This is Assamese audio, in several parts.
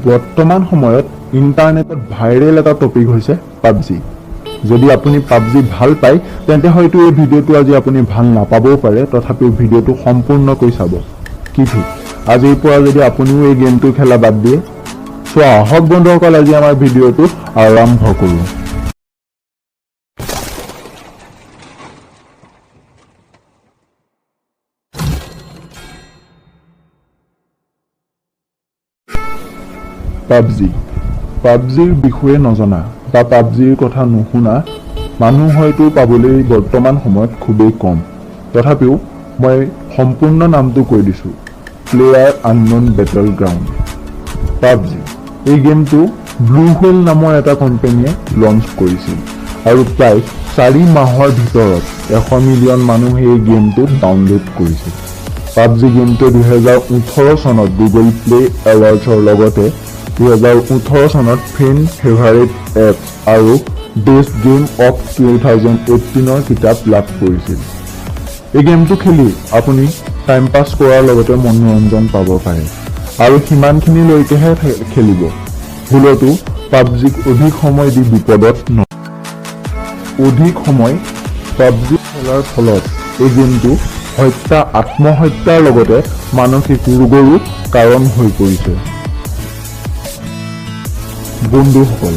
বৰ্তমান সময়ত ইণ্টাৰনেটত ভাইৰেল এটা টপিক হৈছে পাবজি। যদি আপুনি পাবজি ভাল পায় তেন্তে হয়তো এই ভিডিঅ'টো আজি আপুনি ভাল নাপাবও পাৰে, তথাপিও ভিডিঅ'টো সম্পূৰ্ণকৈ চাব। কি ঠিক আজিৰ পৰা যদি আপুনিও এই গেমটো খেলা বাদ দিয়ে, আহক বন্ধুসকল আজি আমাৰ ভিডিঅ'টো আৰম্ভ কৰোঁ। পাবজিৰ বিষয়ে নজনা বা পাবজিৰ কথা নুশুনা মানুহ হয়তো পাবলৈ বৰ্তমান সময়ত খুবেই কম। তথাপিও মই সম্পূৰ্ণ নামটো কৈ দিছোঁ, player unknown battle ground. PUBG এই গেমটো ব্লু হোৱেল নামৰ এটা কোম্পানীয়ে লঞ্চ কৰিছিল আৰু প্ৰায় 4 মাহৰ ভিতৰত 100 মিলিয়ন মানুহে এই গেমটো ডাউনলোড কৰিছিল। পাবজি গেমটো 2018 চনত গুগল প্লে এৱাৰ্ডছৰ লগতে 2018 চনত ফেন ফেভাৰেট এপছ আৰু বেষ্ট গেম অফ 2018 কিতাপ লাভ কৰিছিল। এই গেমটো খেলি আপুনি টাইম পাছ কৰাৰ লগতে মনোৰঞ্জন পাব পাৰে আৰু সিমানখিনিলৈকেহে খেলিব। ভুলতো পাবজিক অধিক সময় দি বিপদত অধিক সময় পাবজি খেলাৰ ফলত এই গেমটো আত্মহত্যাৰ লগতে মানসিক ৰোগৰো কাৰণ হৈ পৰিছে। বন্ধুসকল,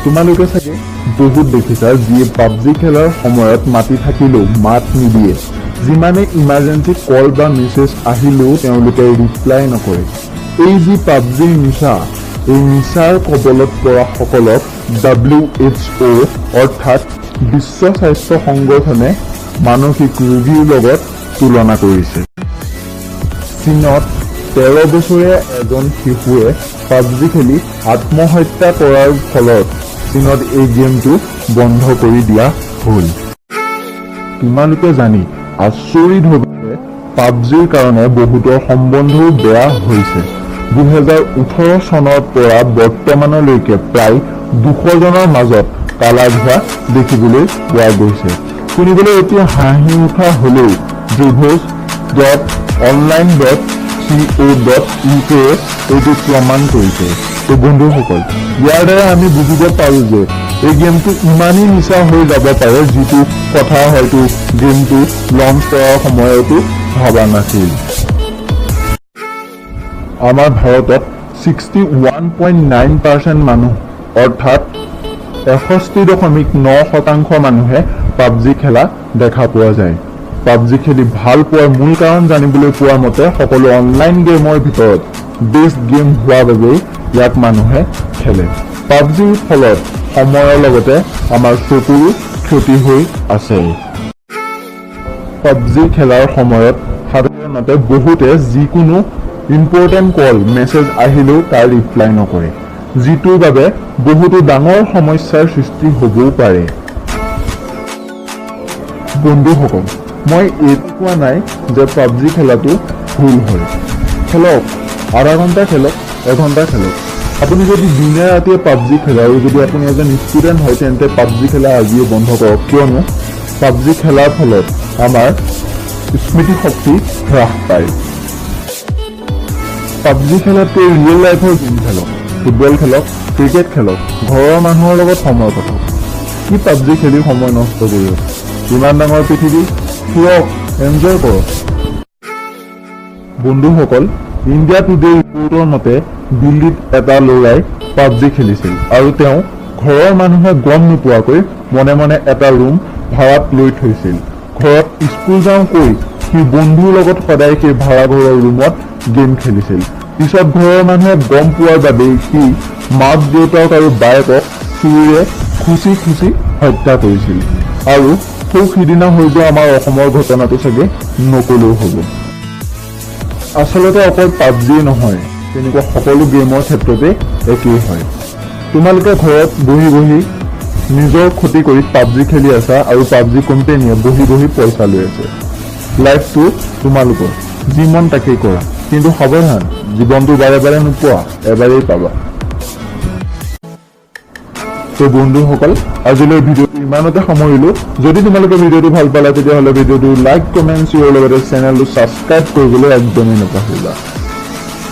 তোমালোকে চাগে বহুত দেখিছা যিয়ে পাবজি খেলাৰ সময়ত মাতি থাকিলেও মাত নিদিয়ে। যিমানে ইমাৰ্জেঞ্চি কল বা মেছেজ আহিলেও তেওঁলোকে ৰিপ্লাই নকৰে। এই যি পাবজিৰ নিচা, এই নিচাৰ কবলত পৰা সকলক WHO অৰ্থাৎ বিশ্ব স্বাস্থ্য সংগঠনে মানসিক ৰোগীৰ লগত তুলনা কৰিছে। চীনত 13 বছৰীয়া এজন শিশুৱে পাবজি খেলি আত্মহত্যা কৰাৰ ফলত চীনত এই গেমটো বন্ধ কৰি দিয়া হ'ল। তোমালোকে জানি আচৰিত হ'ব যে পাবজিৰ কাৰণে বহুতৰ সম্বন্ধও বেয়া হৈছে। 2018 চনৰ পৰা বৰ্তমানলৈকে প্ৰায় 200 জনৰ মাজত তালাক হোৱা দেখিবলৈ পোৱা গৈছে। শুনিবলৈ এতিয়া হাঁহি উঠা হ'লেও divorce.online.co.uk এইটো প্ৰমাণ কৰিছে। তো বন্ধুসকল, ইয়াৰ দ্বাৰা আমি বুজিব পাৰোঁ যে এই গেমটো ইমানেই নিচা হৈ যাব পাৰে যিটো কথা হয়তো গেমটো লঞ্চ কৰাৰ সময়তো ভবা নাছিল। আমাৰ ভাৰতত 61.9% মানুহ অৰ্থাৎ 61.9% মানুহে পাবজি খেলা দেখা পোৱা যায়। পাবজি খেলি ভাল পোৱাৰ মূল কাৰণ জানিবলৈ পোৱা মতে সকলো অনলাইন গেমৰ ভিতৰত বেষ্ট গেম হোৱা বাবেই ইয়াক মানুহে খেলে। পাবজিৰ ফলত সময়ৰ লগতে আমাৰ চকুৰো ক্ষতি হৈ আছে। পাবজি খেলাৰ সময়ত সাধাৰণতে বহুতে যিকোনো ইম্পৰ্টেণ্ট কল মেছেজ আহিলেও তাৰ ৰিপ্লাই নকৰে, যিটোৰ বাবে বহুতো ডাঙৰ সমস্যাৰ সৃষ্টি হ'বও পাৰে। বন্ধুসকল, মই এইটো কোৱা নাই যে পাবজি খেলাটো ভুল হয়। খেলক, আধা ঘণ্টা খেলক, 1 ঘণ্টা খেলক। আপুনি যদি দিনে ৰাতিয়ে পাবজি খেলে আৰু যদি আপুনি এজন ষ্টুডেণ্ট হয় তেন্তে পাবজি খেলা আজিয়ে বন্ধ কৰক, কিয়নো পাবজি খেলাৰ ফলত আমাৰ স্মৃতিশক্তি হ্ৰাস পায়। পাবজি খেলাতকৈ ৰিয়েল লাইফৰ গেম খেলক, ফুটবল খেলক, ক্ৰিকেট খেলক, ঘৰৰ মানুহৰ লগত সময় কটাওক। কি পাবজি খেলি সময় নষ্ট কৰিব? ইমান ডাঙৰ পৃথিৱী, ফুৰক, এনজয় কৰক। বন্ধুসকল, ইণ্ডিয়া টুডে ৰিপৰ্টৰ মতে দিল্লীত এটা ল'ৰাই পাবজি খেলিছিল আৰু তেওঁ ঘৰৰ মানুহে গম নোপোৱাকৈ মনে মনে এটা ৰুম ভাড়াত লৈ থৈছিল। ঘৰত স্কুল যাওঁ কৈ সি বন্ধুৰ লগত সদায় সেই ভাড়াঘৰৰ ৰুমত গেম খেলিছিল। পিছত ঘৰৰ মানুহে গম পোৱাৰ বাবেই সি মাক দেউতাক আৰু বায়েকক চুৰিৰে খুচি হত্যা কৰিছিল। আৰু সিদিনা হৈ যোৱা আমাৰ অসমৰ ঘটনাটো চাগে নকলেও হ'ব। আচলতে অকল পাবজিয়ে নহয়, তেনেকুৱা সকলো গেমৰ ক্ষেত্ৰতে একেই হয়। তোমালোকে ঘৰত বহি নিজৰ ক্ষতি কৰি পাবজি খেলি আছা আৰু পাবজি কোম্পানীয়ে বহি পইচা লৈ আছে। লাইফটো তোমালোকৰ, যি মন তাকেই কৰা, কিন্তু সাৱধান, জীৱনটো বাৰে বাৰে নোপোৱা, এবাৰেই পাবা। তো বন্ধুসকল, আজিলৈ ভিডিঅ'টো ইমানতে সামৰিলোঁ। যদি তোমালোকে ভিডিঅ'টো ভাল পালা তেতিয়াহ'লে ভিডিঅ'টো লাইক, কমেণ্ট, শ্বেয়াৰ লগতে চেনেলটো ছাবস্ক্ৰাইব কৰিবলৈ একদমেই নাপাহৰিবা।